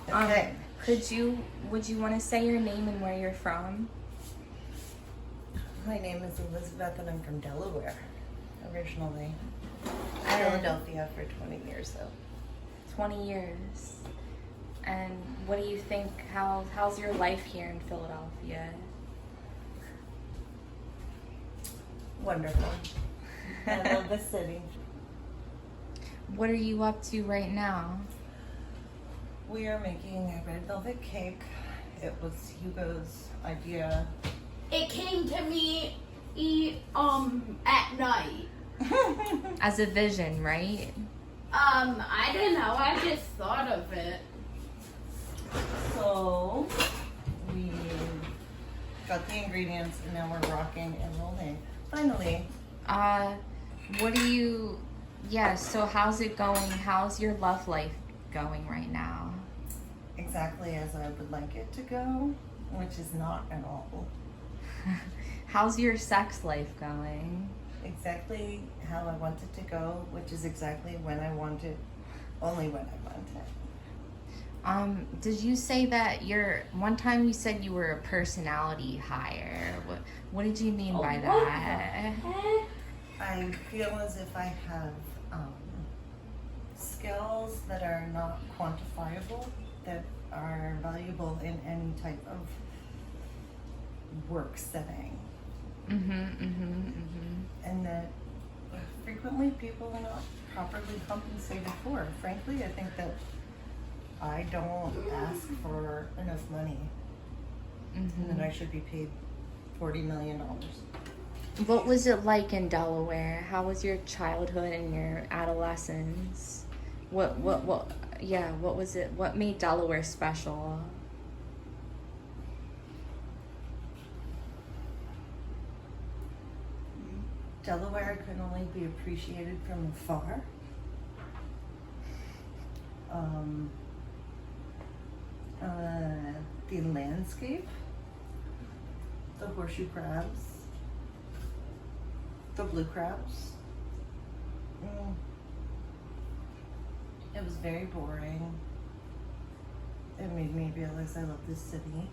Okay. Would you want to say your name and where you're from? My name is Elizabeth and I'm from Delaware, originally. Philadelphia for 20 years though. 20 years. And what do you think, how's your life here in Philadelphia? Wonderful. I love the city. What are you up to right now? We are making a red velvet cake. It was Hugo's idea. It came to me at night. As a vision, right? I don't know. I just thought of it. So we got the ingredients and now we're rocking and rolling. Finally. So how's it going? How's your love life going right now? Exactly as I would like it to go, which is not at all. How's your sex life going? Exactly how I want it to go, which is exactly when I want it, only when I want it. Did you say that one time you said you were a personality hire? What did you mean by that? I feel as if I have skills that are not quantifiable, that are valuable in any type of work setting. And that frequently people are not properly compensated for. Frankly, I think that I don't ask for enough money and that I should be paid $40 million. What was it like in Delaware? How was your childhood and your adolescence? What was it? What made Delaware special? Delaware can only be appreciated from afar. The landscape, the horseshoe crabs, the blue crabs. It was very boring. It made me realize I love this city.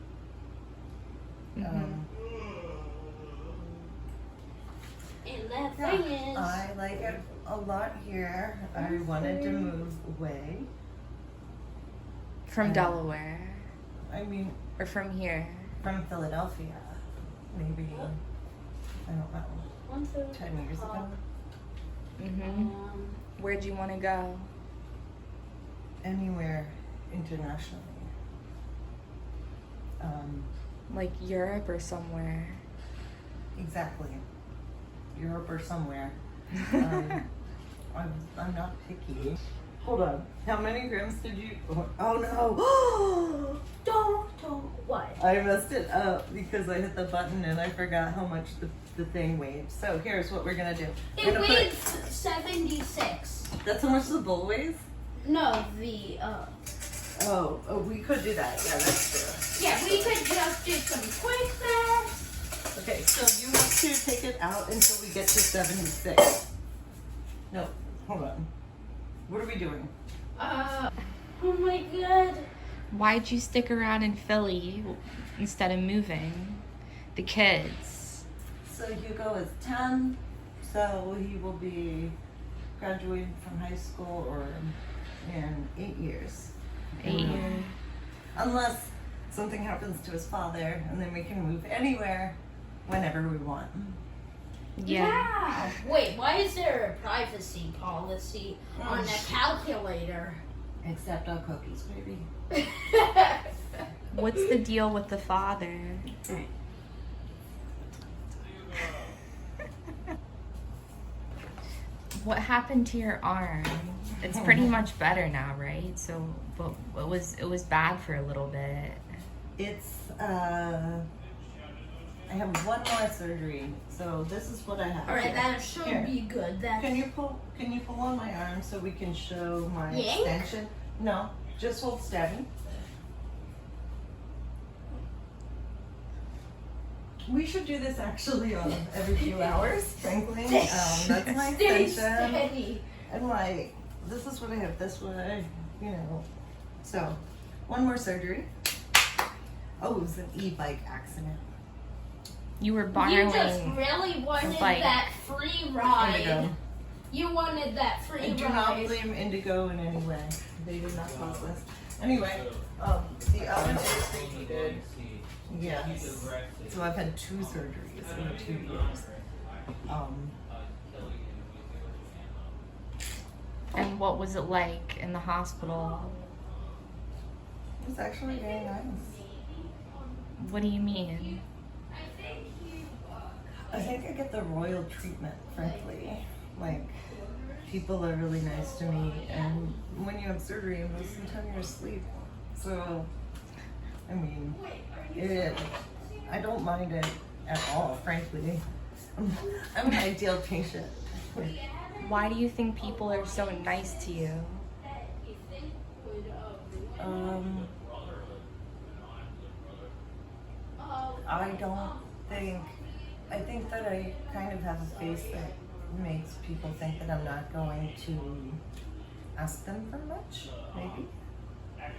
I like it a lot here. I wanted to move away. From Delaware? Or from here? From Philadelphia. Maybe, I don't know, 10 years ago. Where'd you want to go? Anywhere internationally. Like Europe or somewhere? Exactly. Europe or somewhere. I'm not picky. Hold on. How many grams did you? Oh no! Don't. What? I messed it up because I hit the button and I forgot how much the thing weighed. So here's what we're gonna do. It weighs 76. That's how much the bowl weighs? No, the Oh, we could do that. Yeah, that's true. Yeah, we could just do some quick math. Okay, so you have to take it out until we get to 76. No, hold on. What are we doing? Oh my god. Why'd you stick around in Philly instead of moving? The kids. So Hugo is 10, so he will be graduating from high school or in 8 years. 8 years. Unless something happens to his father, and then we can move anywhere, whenever we want. Yeah. Wait, why is there a privacy policy on a calculator? Except on cookies, baby. What's the deal with the father? What happened to your arm? It's pretty much better now, right? So, but it was bad for a little bit. It's I have one more surgery, so this is what I have. All right, here. that should be good. Can you pull on my arm so we can show my Yank? extension? No, just hold steady. We should do this actually on every few hours, frankly. That's my extension. Steady. And this is what I have this way, So, One more surgery. Oh, it was an e-bike accident. You were You borrowing. just really wanted bike. that free ride. Indigo. You wanted that free I do not ride. blame Indigo in any way. They did not cause this. Anyway, the oven is preheated. Yes. So I've had 2 surgeries in 2 years. And what was it like in the hospital? It was actually very nice. What do you mean? I think I get the royal treatment, frankly. Like, people are really nice to me, and when you have surgery, most of the time you're asleep. So, I mean, I don't mind it at all, frankly. I'm an ideal patient. Why do you think people are so nice to you? I think that I kind of have a face that makes people think that I'm not going to ask them for much, maybe.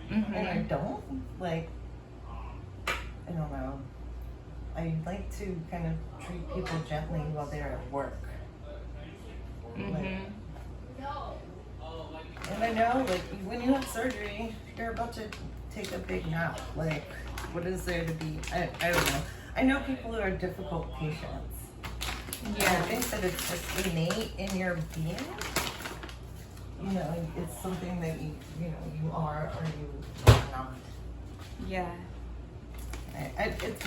And I don't. Like, I don't know. I like to kind of treat people gently while they're at work. Like, and I know, like, when you have surgery, you're about to take a big nap. Like, what is there to be? I don't know. I know people who are difficult patients. Yeah. I think that it's just innate in your being. You know, it's something that you are or you are not. Yeah.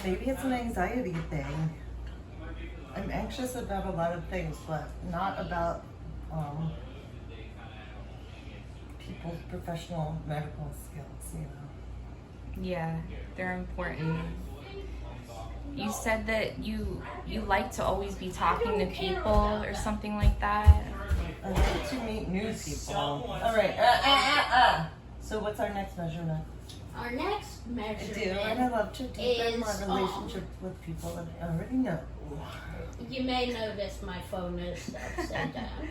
Maybe it's an anxiety thing. I'm anxious about a lot of things, but not about people's professional medical skills, you know. Yeah, they're important. You said that you like to always be talking to people or something like that. I like to meet new people. All right. So what's our next measurement? Our next I do, measurement and I love to deepen my is, relationship with people that I already know. you may notice my phone is upside down.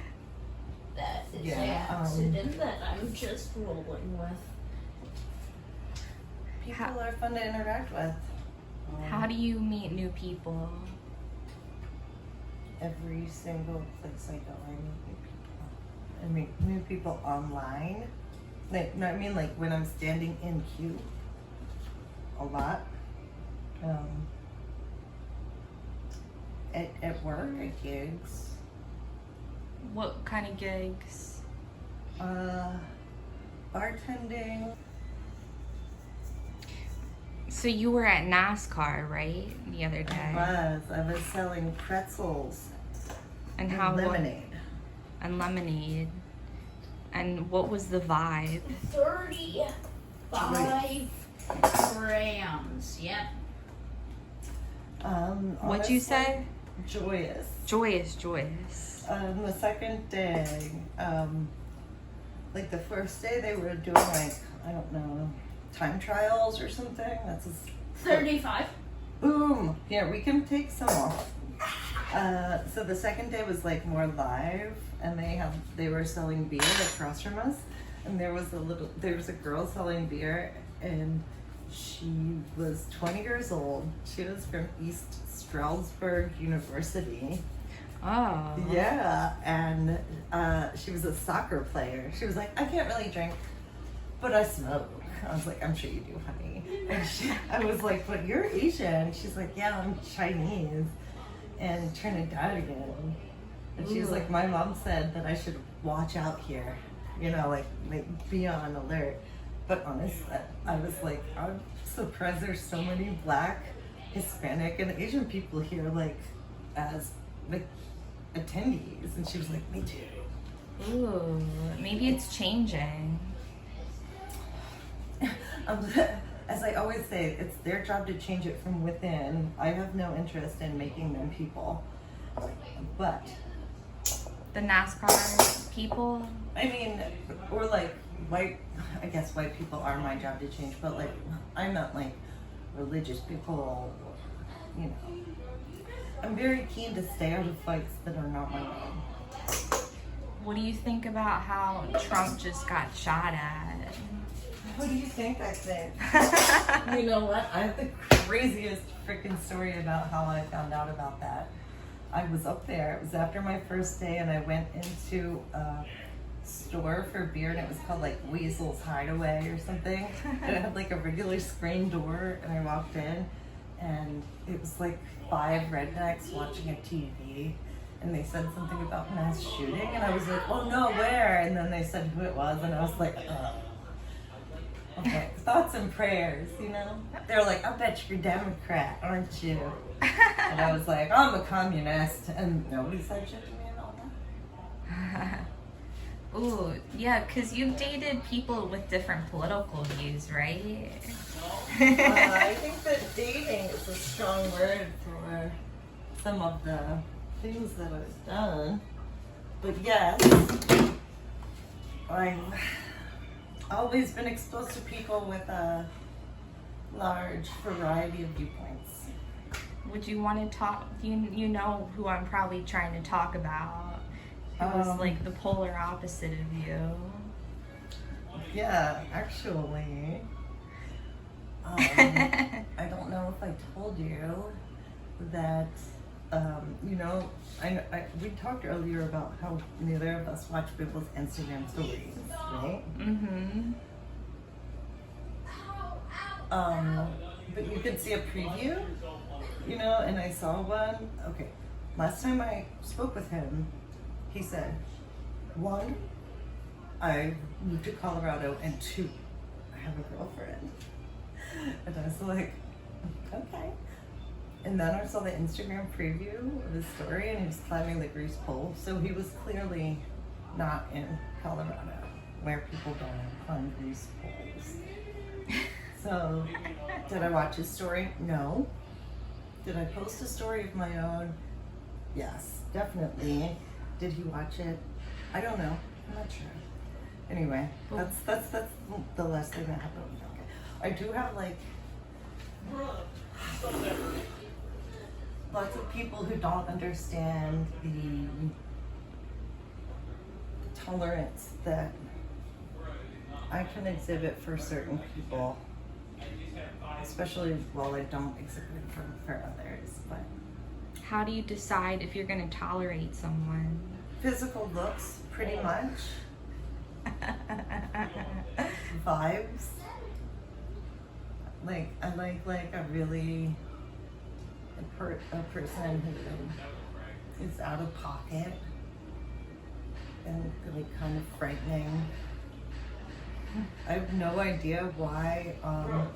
That is Yeah, an accident that I'm just rolling with. People are fun to interact with. How do you meet new people? Every single place I go, I meet new people. I meet new people online. Like, no, I mean, like when I'm standing in queue, a lot. At work, at gigs. What kind of gigs? Bartending. So you were at NASCAR, right? The other day. I was selling pretzels And and how lemonade. And lemonade. And what was the vibe? 35 grams. Yep. What'd you honestly, say? Joyous. Joyous. The second day, like the first day they were doing like, I don't know, time trials or something. That's 35. boom. Here, we can take some off. So the second day was like more live, and they were selling beer across from us, and there was a girl selling beer, and she was 20 years old. She was from East Stroudsburg University. Oh. Yeah, and she was a soccer player. She was like, I can't really drink, but I smoke. I was like, I'm sure you do, honey. And I was like, but you're Asian. She's like, yeah, I'm Chinese and Trinidadian. And she was like, my mom said that I should watch out here, you know, like be on alert. But honestly, I was like, I'm surprised there's so many Black, Hispanic, and Asian people here, like, as like attendees. And she was like, me too. Ooh, maybe it's changing. As I always say, it's their job to change it from within. I have no interest in making them people. But The NASCAR people? I mean, or like I guess white people are my job to change, but like I'm not like religious people, you know. I'm very keen to stay out of fights that are not my own. What do you think about how Trump just got shot at? What do you think I think? You know what? I have the craziest freaking story about how I found out about that. I was up there. It was after my first day, and I went into a store for beer, and it was called like Weasel's Hideaway or something. And it had like a regular screen door, and I walked in, and it was like 5 rednecks watching a TV. And they said something about mass shooting, and I was like, oh no, where? And then they said who it was, and I was like, ugh. Okay, thoughts and prayers, you know? They're like, I bet you're a Democrat, aren't you? And I was like, I'm a communist, and nobody said shit to me at all. Ooh, yeah, because you've dated people with different political views, right? I think that dating is a strong word for some of the things that I've done. But yes, I've always been exposed to people with a large variety of viewpoints. Would you want to talk? You know who I'm probably trying to talk about. Who was like the polar opposite of you. Yeah, actually. I don't know if I told you that, you know, we talked earlier about how neither of us watch people's Instagram stories, right? Mm-hmm. But you could see a preview, you know, and I saw one. Okay, last time I spoke with him, he said, 1, I moved to Colorado, and 2, I have a girlfriend. And I was like, okay. And then I saw the Instagram preview of his story, and he was climbing the grease pole. So he was clearly not in Colorado, where people don't climb grease poles. So, did I watch his story? No. Did I post a story of my own? Yes, definitely. Did he watch it? I don't know. I'm not sure. Anyway, that's the last thing that happened. Okay. I do have like lots of people who don't understand the tolerance that I can exhibit for certain people, especially while I don't exhibit it for others. But How do you decide if you're going to tolerate someone? physical looks, pretty much. Vibes. Like I like a really a person who is out of pocket and like kind of frightening. I have no idea why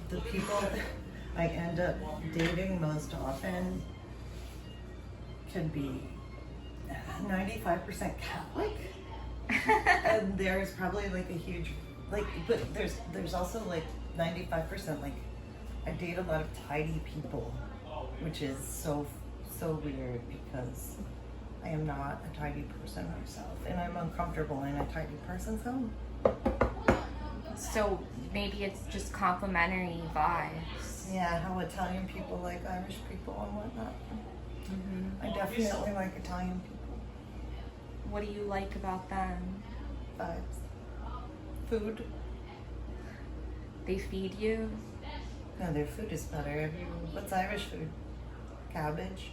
the people I end up dating most often can be 95% Catholic, and there's probably like a huge but there's also like 95% like I date a lot of tidy people, which is so weird because I am not a tidy person myself, and I'm uncomfortable in a tidy person's home. So maybe it's just complimentary vibes. Yeah, how Italian people like Irish people and whatnot. Mm-hmm. I definitely like Italian people. What do you like about them? Vibes. Food. They feed you? No, their food is better. What's Irish food? Cabbage.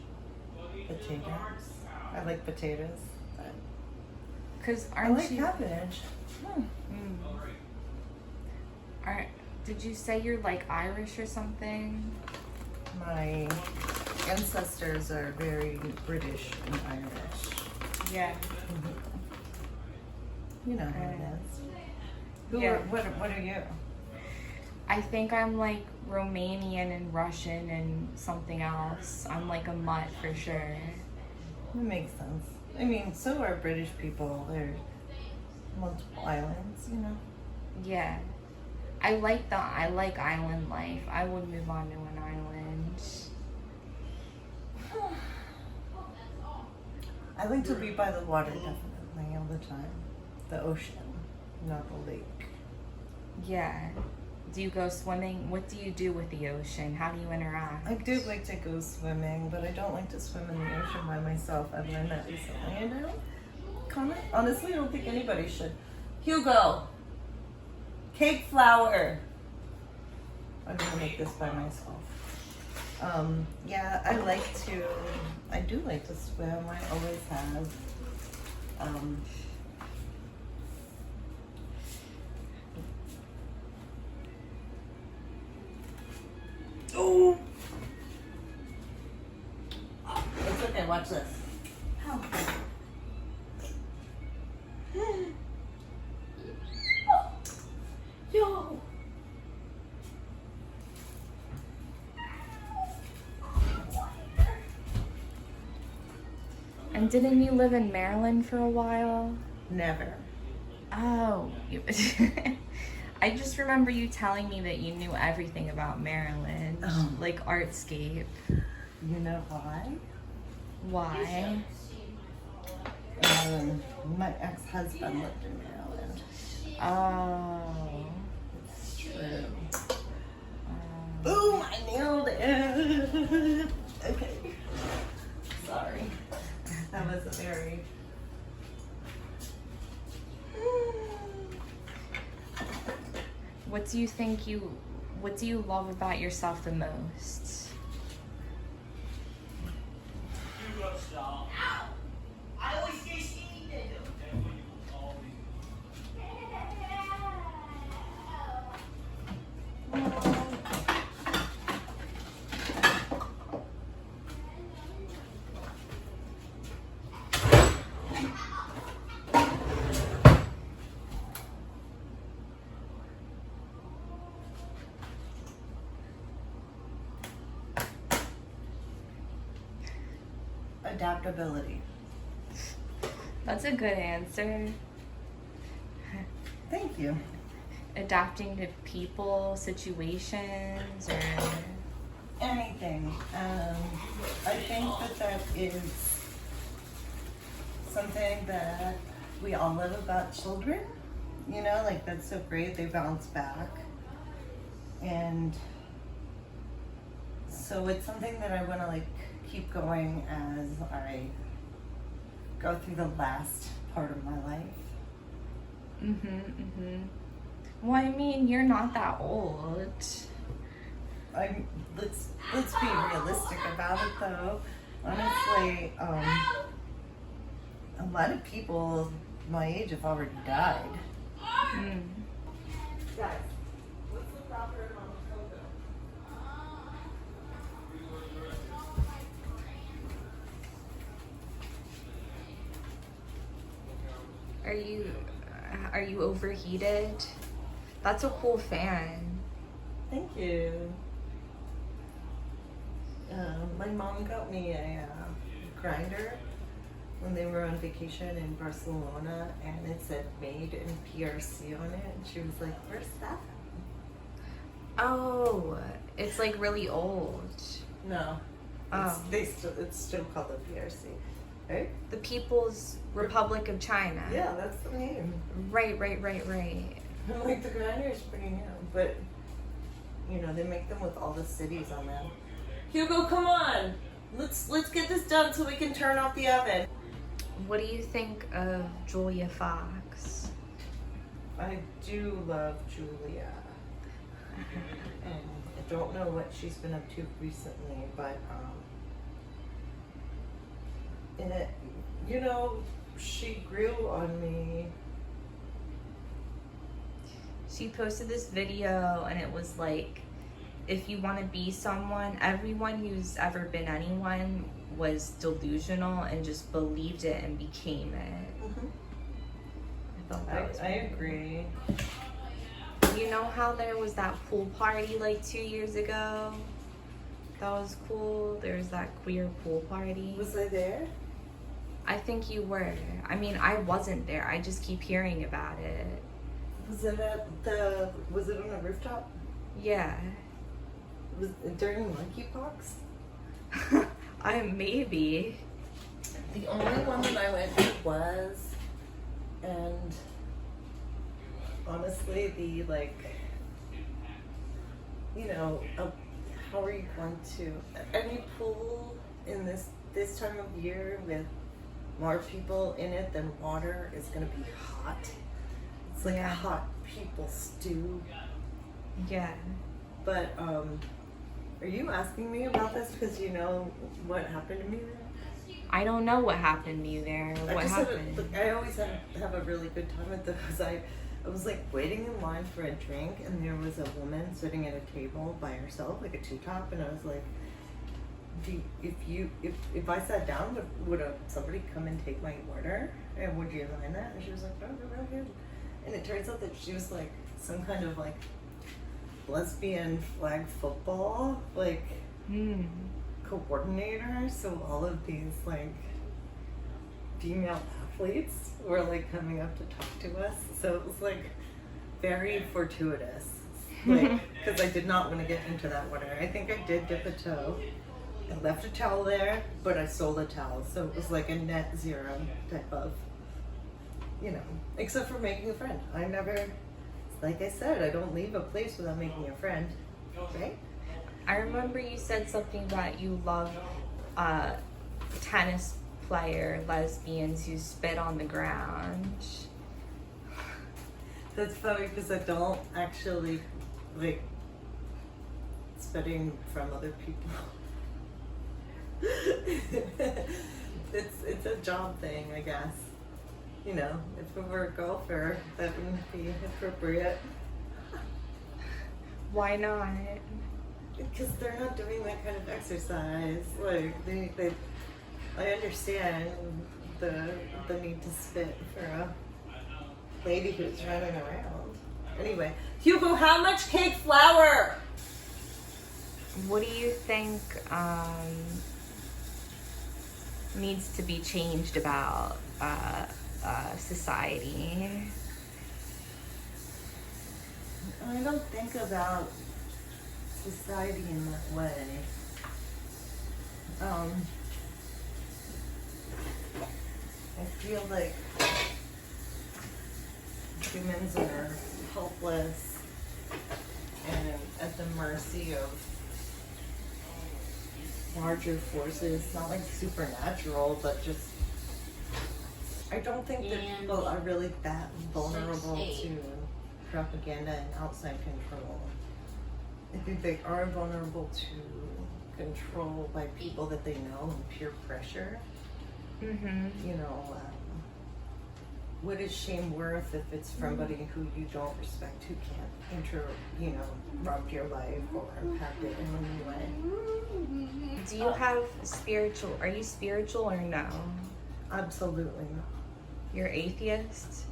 Potatoes. I like potatoes. But Because I aren't like you? cabbage. Did you say you're like Irish or something? My ancestors are very British and Irish. Yeah. You know who it is. Who Yeah. are, what are you? I think I'm like Romanian and Russian and something else. I'm like a mutt for sure. That makes sense. I mean, so are British people. They're multiple islands, you know. Yeah. I like island life. I would move on to an island. I like to be by the water, definitely, all the time. The ocean, not the lake. Yeah. Do you go swimming? What do you do with the ocean? How do you interact? I do like to go swimming, but I don't like to swim in the ocean by myself. I've learned that recently, and I don't honestly, I don't think anybody should. Hugo, Cake flour. I'm gonna make this by myself. Yeah, I do like to swim. I always have. Oh! It's okay, watch this. How? Yo! And didn't you live in Maryland for a while? Never. Oh, I just remember you telling me that you knew everything about Maryland, like Artscape. You know why? Why? My ex-husband lived in Maryland. Oh. It's true. Boom! I nailed it! Okay. Sorry. That was a very... What do you love about yourself the most? Adaptability. That's a good answer. Thank you. Adapting to people, situations, or Anything. I think that is something that we all love about children. You know, like that's so great. They bounce back. And so it's something that I want to like keep going as I go through the last part of my life. Well, I mean, you're not that old. Let's be realistic about it though. Honestly, a lot of people my age have already died. Guys, what's the proper amount of cocoa? Are you overheated? That's a cool fan. Thank you. My mom got me a grinder when they were on vacation in Barcelona, and it said made in PRC on it, and she was like, "Where's that?" Oh, it's like really old. No. Oh. It's still called the PRC, right? The People's Republic of China. Yeah, that's the name. Right. Like the grinder is pretty new, but you know they make them with all the cities on them. Hugo, come on, let's get this done so we can turn off the oven. What do you think of Julia Fox? I do love Julia, and I don't know what she's been up to recently, but you know, she grew on me. She posted this video and it was like, if you want to be someone, everyone who's ever been anyone was delusional and just believed it and became it. I thought that was I agree. You know how there was that pool party like 2 years ago? That was cool. There was that queer pool party. Was I there? I think you were. I mean, I wasn't there. I just keep hearing about it. Was it on a rooftop? Yeah. Was it during monkeypox? Maybe. The only one that I went to was, and honestly, the how are you going to any pool in this time of year with more people in it than water is going to be hot. It's like Yeah. a hot people stew. Yeah. But are you asking me about this because you know what happened to me there? I don't know what happened to you there. What happened? I always have a really good time at those. I was like waiting in line for a drink, and there was a woman sitting at a table by herself, like a two-top, and I was like, if I sat down, would somebody come and take my order? And would you mind that? And she was like, oh, go right ahead. And it turns out that she was like some kind of like lesbian flag football, like coordinator. So all of these like female athletes were like coming up to talk to us. So it was like very fortuitous, like because I did not want to get into that water. I think I did dip a toe. I left a towel there, but I sold a towel, so it was like a net zero type of, you know, except for making a friend. I never, like I said, I don't leave a place without making a friend, right? I remember you said something that you love tennis player lesbians who spit on the ground. That's funny because I don't actually like spitting from other people. It's a job thing, I guess. You know, if it were a golfer, that wouldn't be appropriate. Why not? Because they're not doing that kind of exercise. Like they I understand the need to spit for a lady who's running around. Anyway, Hugo, how much cake flour? What do you think needs to be changed about society? I don't think about society in that way. I feel like humans are helpless and at the mercy of larger forces, not like supernatural, but just I don't think that people are really that vulnerable to propaganda and outside control. I think they are vulnerable to control by people that they know and peer pressure. You know, what is shame worth if it's somebody who you don't respect, who can't interrupt your life or impact it in any way? Do you have spiritual? Are you spiritual or no? Absolutely not. You're atheist?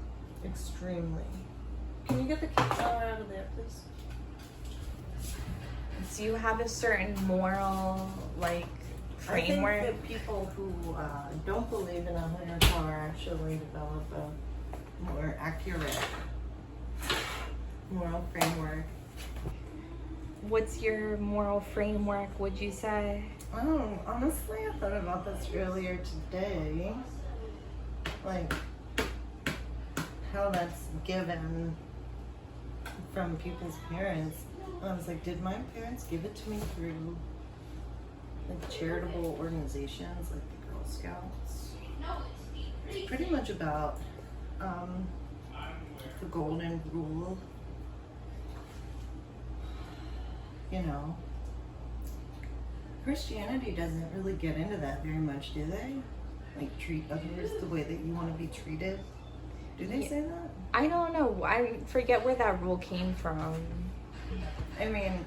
Extremely. Can you get the cake flour out of there, please? Do you have a certain moral, like, framework? I think that people who don't believe in a higher power actually develop a more accurate moral framework. What's your moral framework, would you say? Oh, honestly, I thought about this earlier today. Like, how that's given from people's parents. I was like, did my parents give it to me through like charitable organizations like the Girl Scouts? It's pretty much about the golden rule. You know, Christianity doesn't really get into that very much, do they? Like treat others the way that you want to be treated. Do they say that? I don't know. I forget where that rule came from. I mean,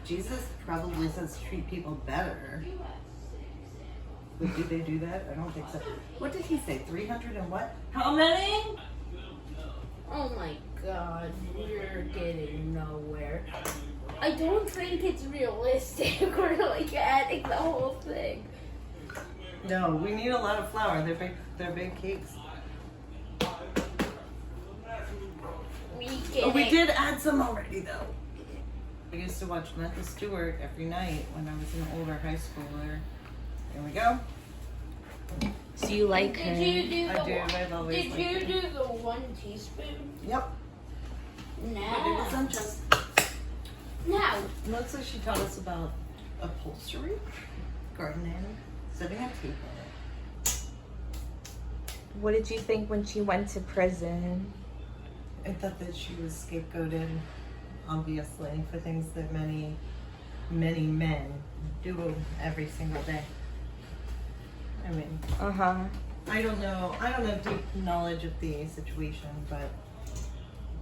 Jesus probably says treat people better. But do they do that? I don't think so. What did he say? 300 and what? How many? Oh my god, we're getting nowhere. I don't think it's realistic. We're like adding the whole thing. No, we need a lot of flour. They're big cakes. We did add some already though. I used to watch Stewart every night when I was an older high schooler. Here we go. So you like her? Did you do I do. I've always Did liked you it. do the 1 teaspoon? Yep. Now. Now. Looks like she taught us about upholstery, gardening, setting a table. What did you think when she went to prison? I thought that she was scapegoated, obviously, for things that many men do every single day. I mean, I don't know deep knowledge of the situation, but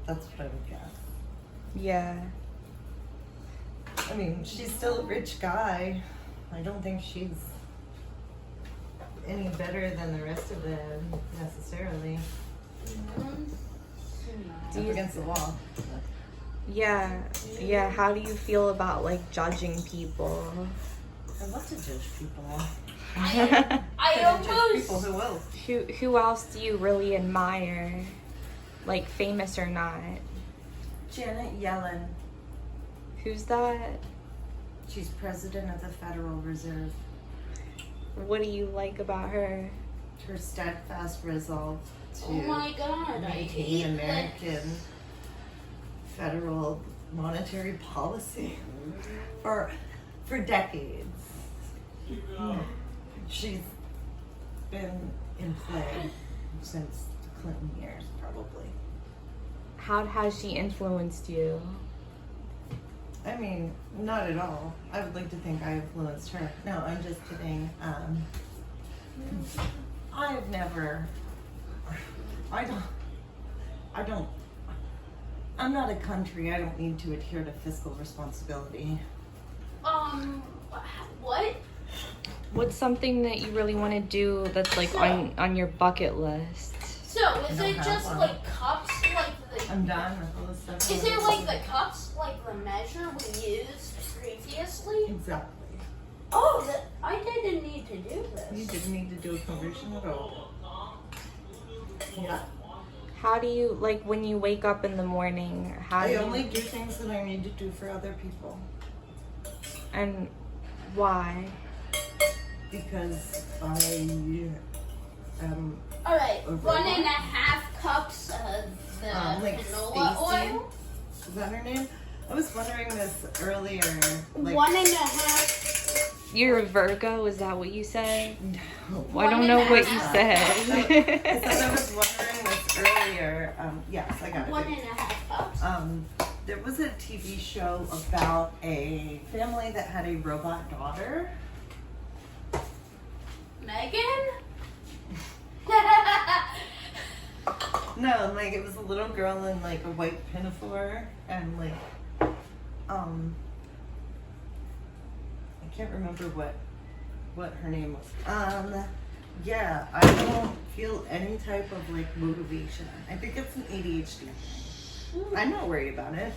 that's what I would guess. Yeah. I mean, she's still a rich guy. I don't think she's any better than the rest of them necessarily. Do Up you, against the wall. yeah. How do you feel about like judging people? I love to judge people. I Judge people almost. who will. Who else do you really admire? Like famous or not? Janet Yellen. Who's that? She's president of the Federal Reserve. What do you like about her? Her steadfast resolve to Oh my god, I maintain hate that. American federal monetary policy for decades. She's been in play since the Clinton years, probably. How has she influenced you? I mean, not at all. I would like to think I influenced her. No, I'm just kidding. I've never. I'm not a country. I don't need to adhere to fiscal responsibility. What? What's something that you really want to do that's like on your bucket list? So, is I it don't just have one. like cups, like the... I'm done with all this stuff. Is it like the cups, like the measure we used previously? Exactly. Oh, I didn't need to do this. You didn't need to do a conversion at all. Yeah. How do you, like, when you wake up in the morning, how do I you, only do things that I need to do for other people. and why? Because I am Alright, A 1.5 cups of the like canola Stacey. oil. Is that her name? I was wondering this earlier. Like, 1.5. You're a Virgo, is that what you said? no. Well, I don't know what you I said. said I was wondering this earlier. Yes, I got it. 1.5 cups. There was a TV show about a family that had a robot daughter. Megan? No, like it was a little girl in like a white pinafore and like, I can't remember what her name was. Yeah, I don't feel any type of like motivation. I think it's an ADHD. I'm not worried about it.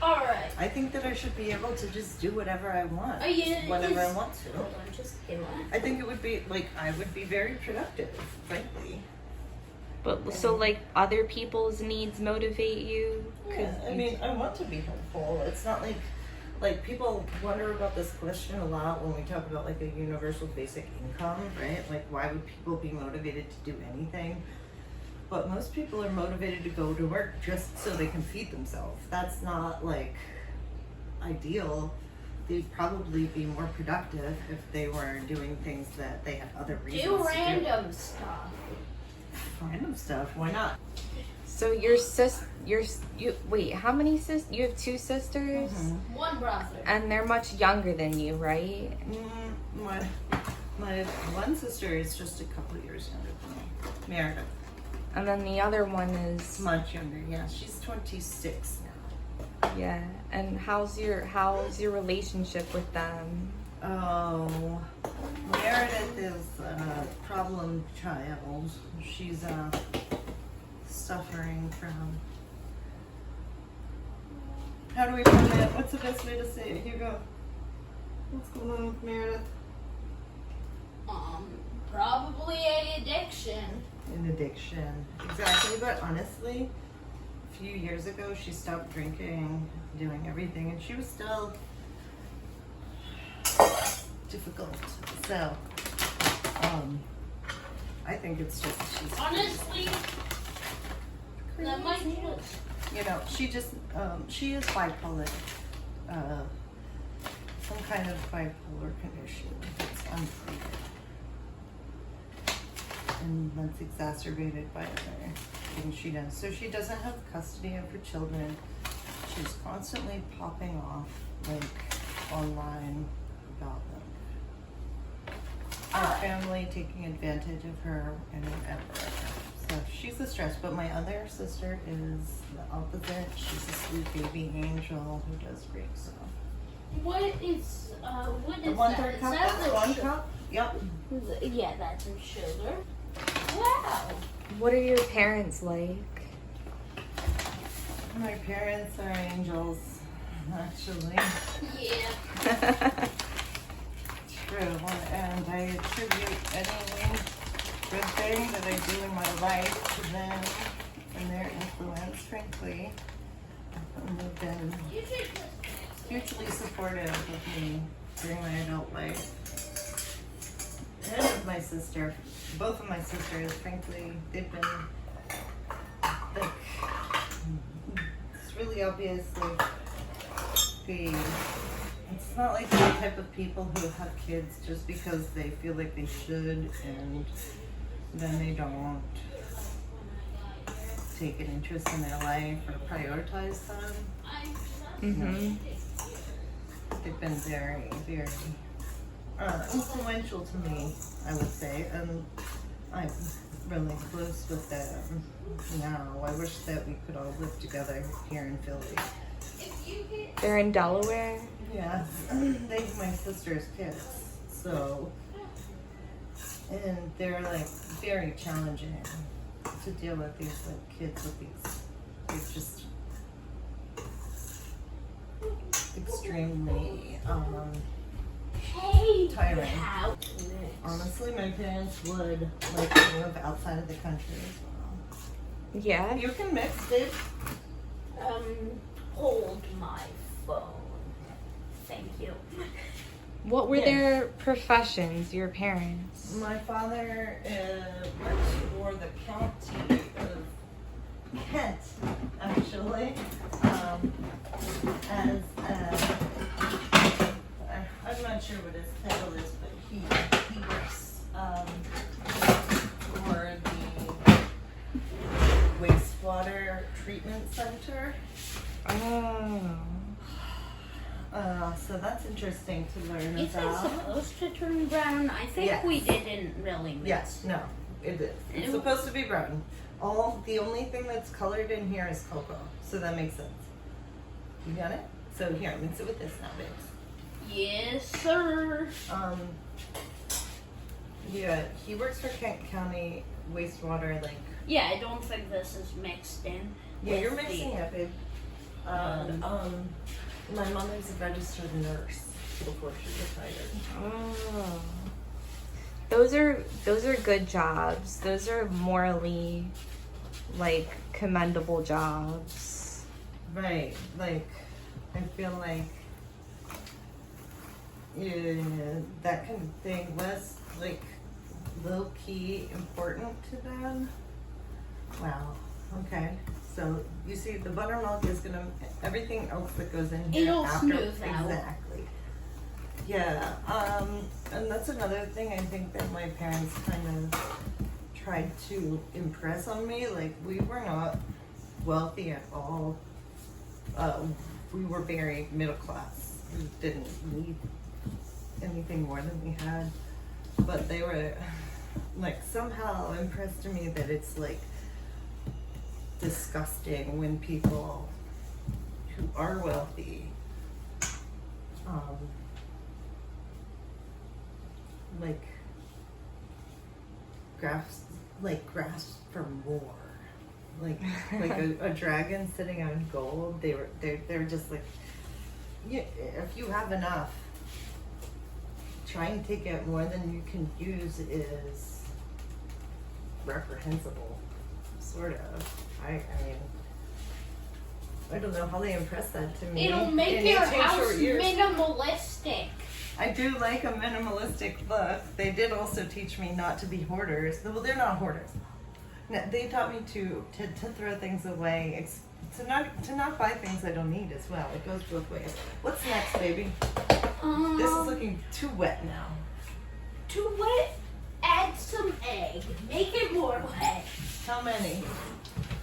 Alright. I think that I should be able to just do whatever I want, Are you whenever I just- want to. Hold on, just give one. I think it would be like I would be very productive, frankly. But so like other people's needs motivate you? Yeah, I mean, I want to be helpful. It's not like people wonder about this question a lot when we talk about like a universal basic income, right? Like, why would people be motivated to do anything? But most people are motivated to go to work just so they can feed themselves. That's not like ideal. They'd probably be more productive if they were doing things that they had other reasons Do to random stuff. do. Random stuff. Why not? So wait, how many sisters? You have 2 sisters? Mhm. One brother. And they're much younger than you, right? My one sister is just a couple years younger than me. Meredith. And then the other one is, Much younger, yeah. She's 26 now. yeah. And how's your relationship with them? Oh, Meredith is a problem child. She's suffering from. How do we put it? What's the best way to say it? Hugo, what's going on with Meredith? Probably an addiction. An addiction, exactly. But honestly, a few years ago, she stopped drinking, doing everything, and she was still difficult. So, I think it's just she's Honestly, that might be you know, she is bipolar, some kind of bipolar condition. It's unclear. and that's exacerbated by other things she does. So she doesn't have custody of her children. She's constantly popping off, like, online about them. Our family taking advantage of her and whatever. So she's a stress, but my other sister is the opposite. She's a sweet baby angel who does great stuff. What is The 1/3 that? cup, Is that that's the 1 su- cup. Yep. Yeah, that's some sugar. Wow. What are your parents like? My parents are angels, actually. Yeah. True, and I attribute any good thing that I do in my life to them and their influence, frankly. They've been hugely supportive of me during my adult life. And of my sister. Both of my sisters, frankly, they've been, like, it's really obvious, like, it's not like the type of people who have kids just because they feel like they should and then they don't take an interest in their life or prioritize them. Mm-hmm. They've been very, very influential to me, I would say, and I'm really close with them now. I wish that we could all live together here in Philly. They're in Delaware? Yeah, they're my sister's kids, so, and they're like very challenging to deal with these like kids with these, they're just extremely Hey. tiring. How? Honestly, my parents would like to move outside of the country as well. Yeah. You can mix, babe. Hold my phone. Thank you. What were Yeah. their professions, your parents? My father worked for the county of Kent, actually, as I'm not sure what his title is, but he works for the wastewater treatment center. Oh. So that's interesting to learn Is it about. supposed to turn brown? I think Yes. we didn't really mix. Yes, no, it is. It's supposed to be brown. The only thing that's colored in here is cocoa, so that makes sense. You got it? So here, mix it with this now, babes. Yes, sir. Yeah, he works for Kent County wastewater, like. Yeah, I don't think this is mixed in. Yeah, with you're mixing the- it, babe. My mother's a registered nurse before she retired. Oh. Those are good jobs. Those are morally like commendable jobs. Right, like, I feel like that kind of thing was like low key important to them. Wow. Okay. So you see, the buttermilk is gonna everything else that goes in here It'll after smooth out. exactly. Yeah. And that's another thing I think that my parents kind of tried to impress on me. Like, we were not wealthy at all. We were very middle class. We didn't need anything more than we had. But they were like somehow impressed to me that it's like disgusting when people who are wealthy like grasp for more, like a dragon sitting on gold. They're just like, yeah, if you have enough, trying to get more than you can use is reprehensible, sort of. I mean, I don't know how they impress that to me. It'll make in your 18 house short years. minimalistic. I do like a minimalistic look. They did also teach me not to be hoarders. Well, they're not hoarders. No, they taught me to throw things away, to not buy things I don't need as well. It goes both ways. What's next, baby? This is looking too wet now. Too wet? Add add some egg. Make it more wet. How many?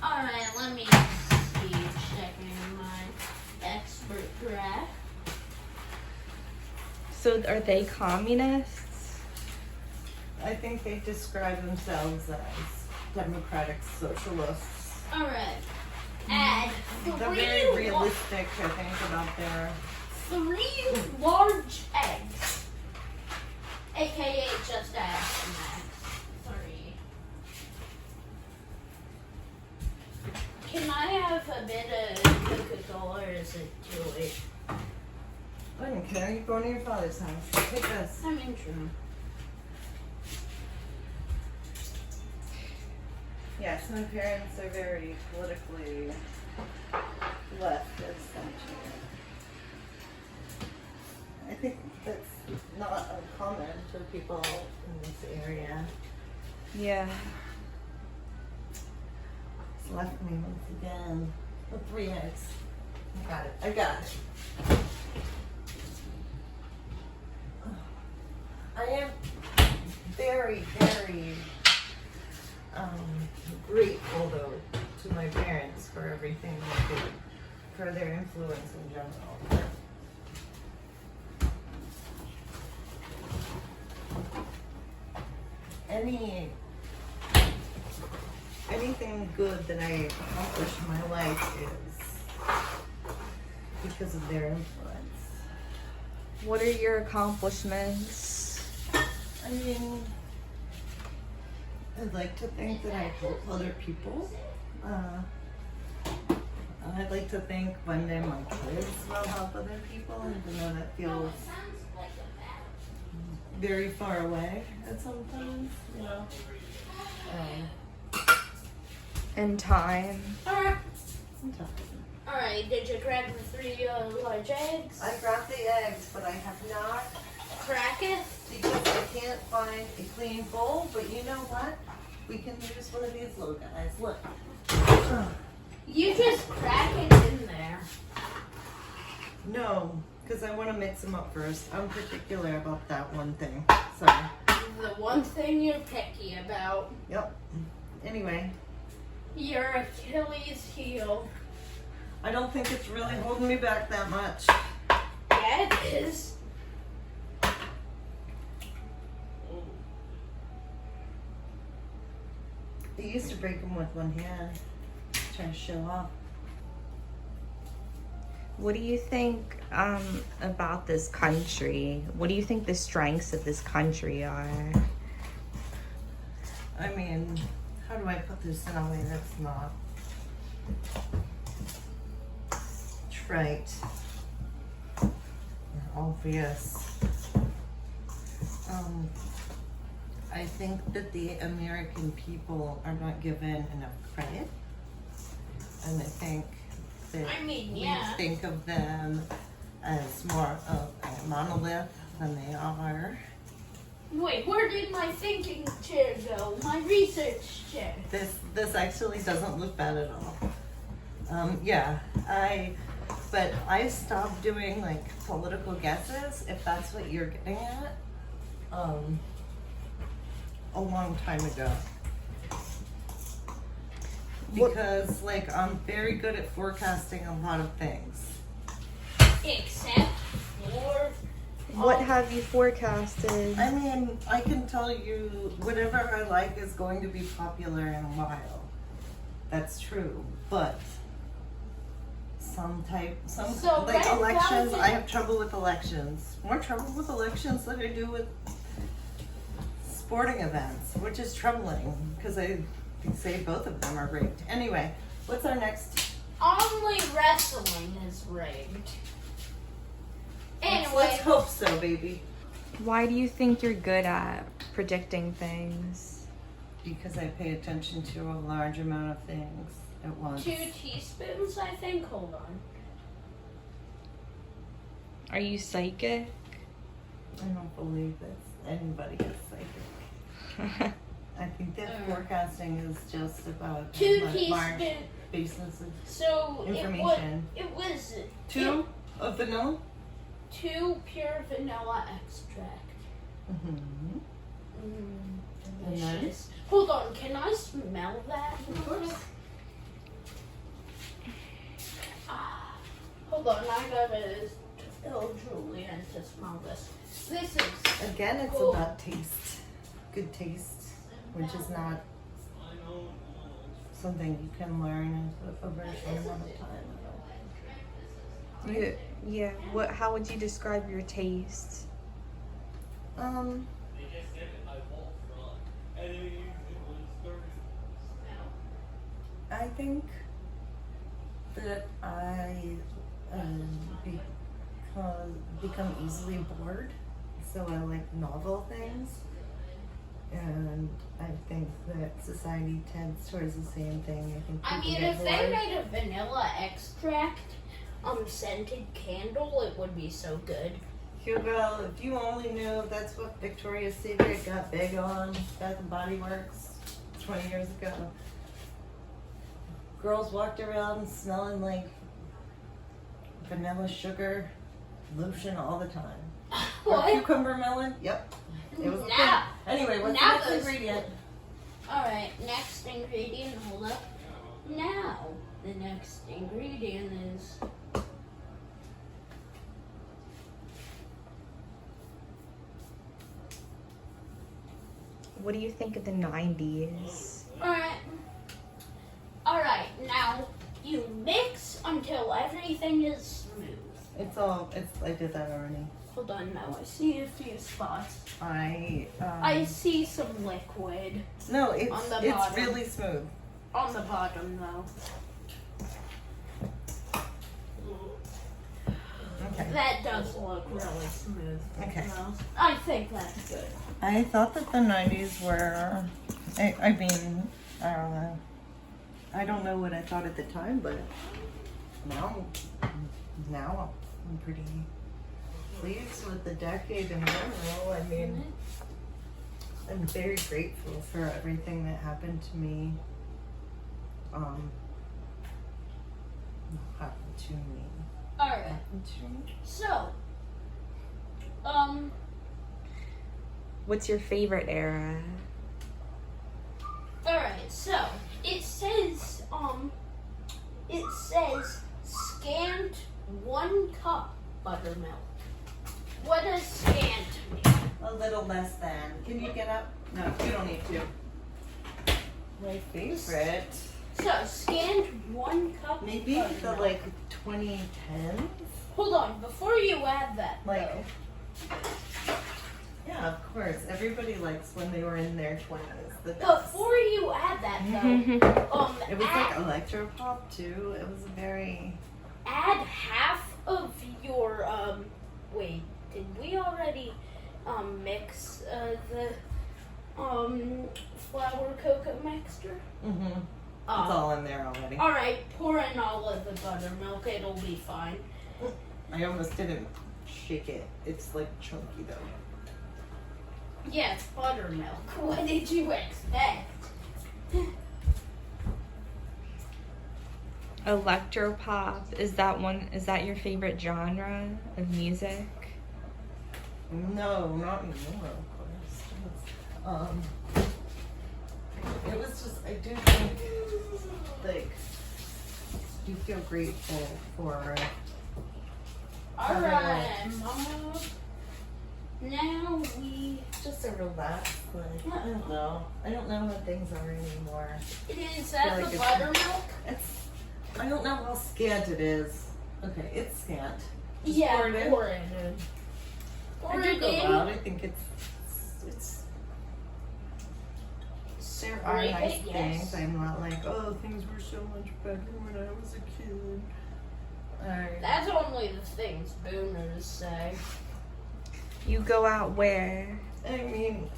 Alright, let me see. Checking my expert graph. So are they communists? I think they describe themselves as democratic socialists. Alright. Add They're very realistic, I think, about their... 3 large eggs. AKA just add max. 3. Can I have a bit of Coca-Cola or is it too late? I don't care. You're going to your father's house. Take this. I mean, true. Yes, my parents are very politically left as century. I think that's not uncommon for people in this area. Yeah. It's left me once again with 3 eggs. I got it. I am very, very grateful though to my parents for everything they did, for their influence in general. Anything good that I accomplish in my life is because of their influence. What are your accomplishments? I mean, I'd like to think that I help other people. I'd like to think one day my kids will help other people, even though that feels very far away at sometimes, you know. In time. Alright. Sometimes. Alright, did you crack the 3 large eggs? I grabbed the eggs, but I have not Crack it? because I can't find a clean bowl. But you know what? We can use one of these little guys. Look. You just crack it in there. No, because I want to mix them up first. I'm particular about that one thing. So, The one thing you're picky about. yep. Anyway, Your Achilles heel. I don't think it's really holding me back that much. Yeah, it is. I used to break them with one hand, trying to show off. What do you think about this country? What do you think the strengths of this country are? I mean, how do I put this in a way that's not trite or obvious? I think that the American people are not given enough credit, and I think that I mean, we yeah. think of them as more of a monolith than they are. Wait, where did my thinking chair go? My research chair. This actually doesn't look bad at all. But I stopped doing like political guesses, if that's what you're getting at, a long time ago. Because like I'm very good at forecasting a lot of things. Except for... What have you forecasted? I mean, I can tell you whatever I like is going to be popular in a while. That's true. But So like Red elections, Velvet- I have trouble with elections. More trouble with elections than I do with sporting events, which is troubling because I can say both of them are rigged. Anyway, what's our next? Only wrestling is rigged. Anyway, Let's hope so, baby. Why do you think you're good at predicting things? Because I pay attention to a large amount of things at once. 2 teaspoons, I think. Hold on. Are you psychic? I don't believe that anybody is psychic. I think that forecasting is just about 2 large teaspoons. basis of So information. it was 2 of vanilla? 2 pure vanilla extract. Mm-hmm. delicious. Hold on, can I smell that? Of course. Hold on, I gotta tell Julian to smell this. This is Again, it's cool. about taste. Good taste, which is not something you can learn over a short amount of time. Yeah. What? How would you describe your taste? I think that I become easily bored, so I like novel things, and I think that society tends towards the same thing. I think I people mean, get if bored. they made a vanilla extract, scented candle, it would be so good. Hugo, if you only knew, that's what Victoria's Secret got big on, Bath and Body Works, 20 years ago. Girls walked around smelling like vanilla sugar lotion all the time. Or What? cucumber melon? Yep. It was a thing. Now, Anyway, what's the now next those- ingredient? alright, next ingredient, hold up. Now, the next ingredient is What do you think of the 90s? Alright, now you mix until everything is smooth. I did that already. Hold on, now I see a few spots. I see some liquid no, it's on the it's bottom. really smooth. on the bottom though. Okay. That does look really smooth. Okay. though. I think that's good. I thought that the 90s were, I mean, I don't know. I don't know what I thought at the time, but now I'm pretty pleased with the decade in general. I mean, I'm very grateful for everything that happened to me. Happened to me. Alright, Happened to me. so, What's your favorite era? alright, so, it says scant 1 cup buttermilk. What does scant mean? A little less than. Can you get up? No, you don't need to. My favorite. So, scant 1 cup Maybe the buttermilk. like 2010s. Hold on, before you add that, Like, though, yeah, of course. Everybody likes when they were in their 20s. The best. before you add that, though, It was like add, electropop too. It was very. add half of your, wait, did we already, mix, the, flour cocoa mixture? Mm-hmm. It's Um, all in there already. Alright, pour in all of the buttermilk, it'll be fine. I almost didn't shake it. It's like chunky though. Yeah, it's buttermilk. What did you expect? Electropop, is that your favorite genre of music? No, not anymore, of course. It was just, I do think, like, you feel grateful for. Alright, Mama. Now we Just a relax, like, I don't know. I don't know what things are anymore. it is feel that like the it's- buttermilk? I don't know how scant it is. Okay, it's scant. Just Yeah, pour it in. pour it in. Pour I do it go in. out. I think it's there are Scrape nice it, things. yes. I'm not like, oh, things were so much better when I was a kid. Alright. That's only the things boomers say. You go out where? I mean,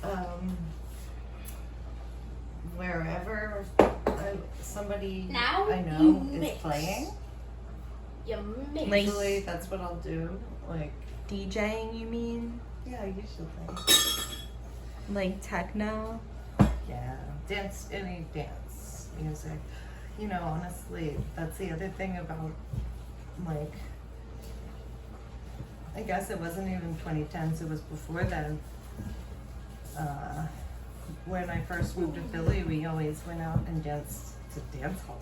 wherever somebody Now I know you is mix. playing, You mix. Like- usually that's what I'll do. Like, DJing, you mean? yeah, usually. Like techno? Yeah, any dance music. You know, honestly, that's the other thing about, like, I guess it wasn't even 2010s, it was before then. when I first moved to Philly, we always went out and danced to dance hall.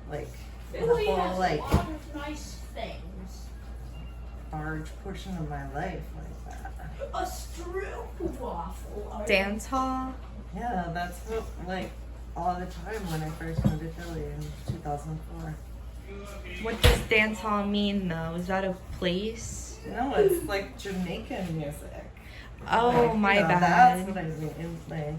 Like, Philly the whole, has like, a lot of nice things. large portion of my life like that. A stroopwafel. Dance hall? Yeah, that's what, like, all the time when I first moved to Philly in 2004. What does dance hall mean though? Is that a place? No, it's like Jamaican music. Oh, Like, my you know, bad. That's what I mean. Like,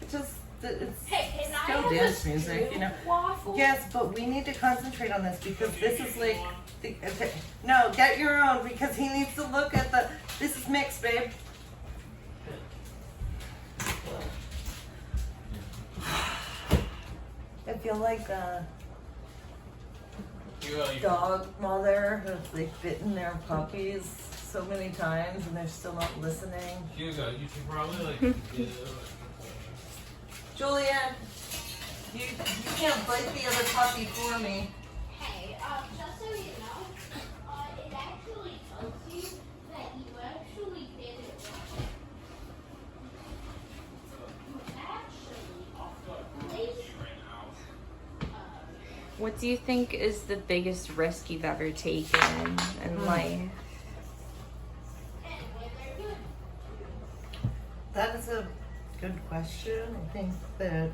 it's just, it's Hey, can I still have dance a music, you know. waffle? Yes, but we need to concentrate on this because this is like, okay, no, get your own because he needs to look at the, this is mixed, babe. I feel like a dog mother who's like bitten their puppies so many times and they're still not listening. Hugo, you should probably like. Julian, you can't bite the other puppy for me. Hey, just so you know, it actually tells you that you actually did it wrong. You actually What do you think is the biggest risk you've ever taken in life? That is a good question. I think that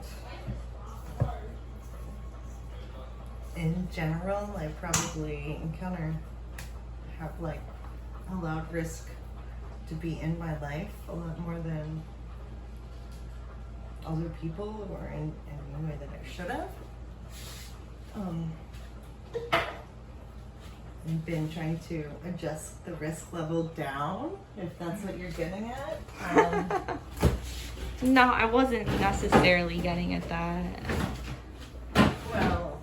in general, I probably have like allowed risk to be in my life a lot more than other people or in any way that I should have. I've been trying to adjust the risk level down, if that's what you're getting at. No, I wasn't necessarily getting at that. Well,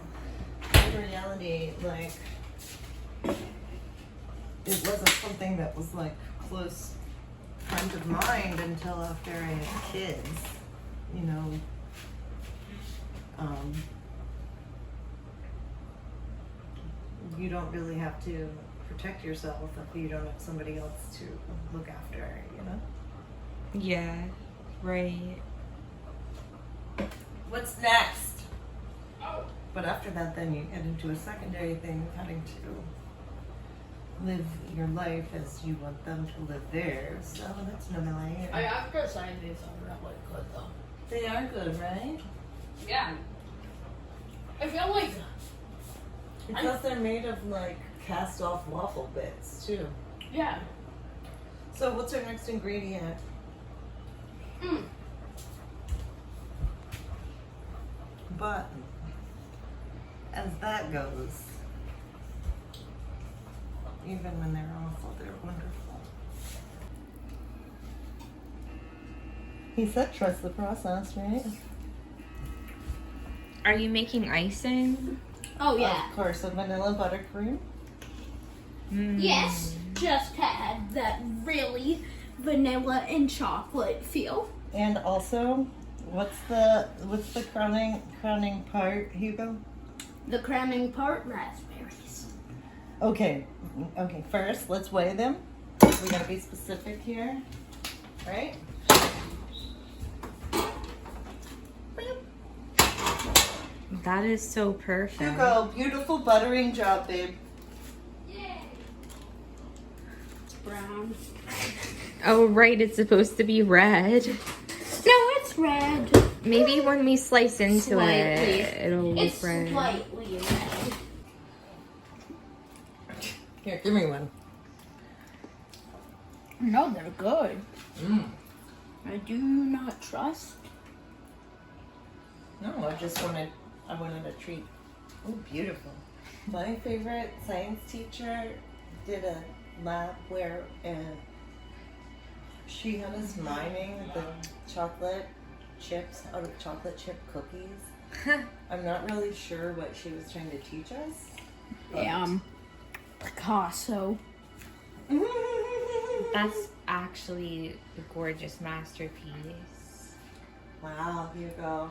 in reality, like, it wasn't something that was like close friend of mine until after I had kids, you know. You don't really have to protect yourself if you don't have somebody else to look after, you know? Yeah, right. What's next? But after that, then you get into a secondary thing of having to live your life as you want them to live theirs. So that's another layer. I have to say these are really good though. They are good, right? Yeah. I feel like Because they're made of like cast off waffle bits too. yeah. So what's our next ingredient? But as that goes, even when they're awful, they're wonderful. He said trust the process, right? Are you making icing? Oh yeah. Of course, a vanilla buttercream. Yes, just had that really vanilla and chocolate feel. And also, what's the crowning part, Hugo? The crowning part, raspberries. Okay, first, let's weigh them. We gotta be specific here, right? That is so perfect. Hugo, beautiful buttering job, babe. Yay. It's brown. Oh, right, it's supposed to be red. No, it's red. Maybe when we slice into Slightly. it, it'll look It's red. slightly red. Here, give me one. No, they're good. I do not trust. No, I wanted a treat. Oh, beautiful. My favorite science teacher did a lab where she had us miming the chocolate chips out of chocolate chip cookies. I'm not really sure what she was trying to teach us. Picasso. That's actually a gorgeous masterpiece. Wow, Hugo.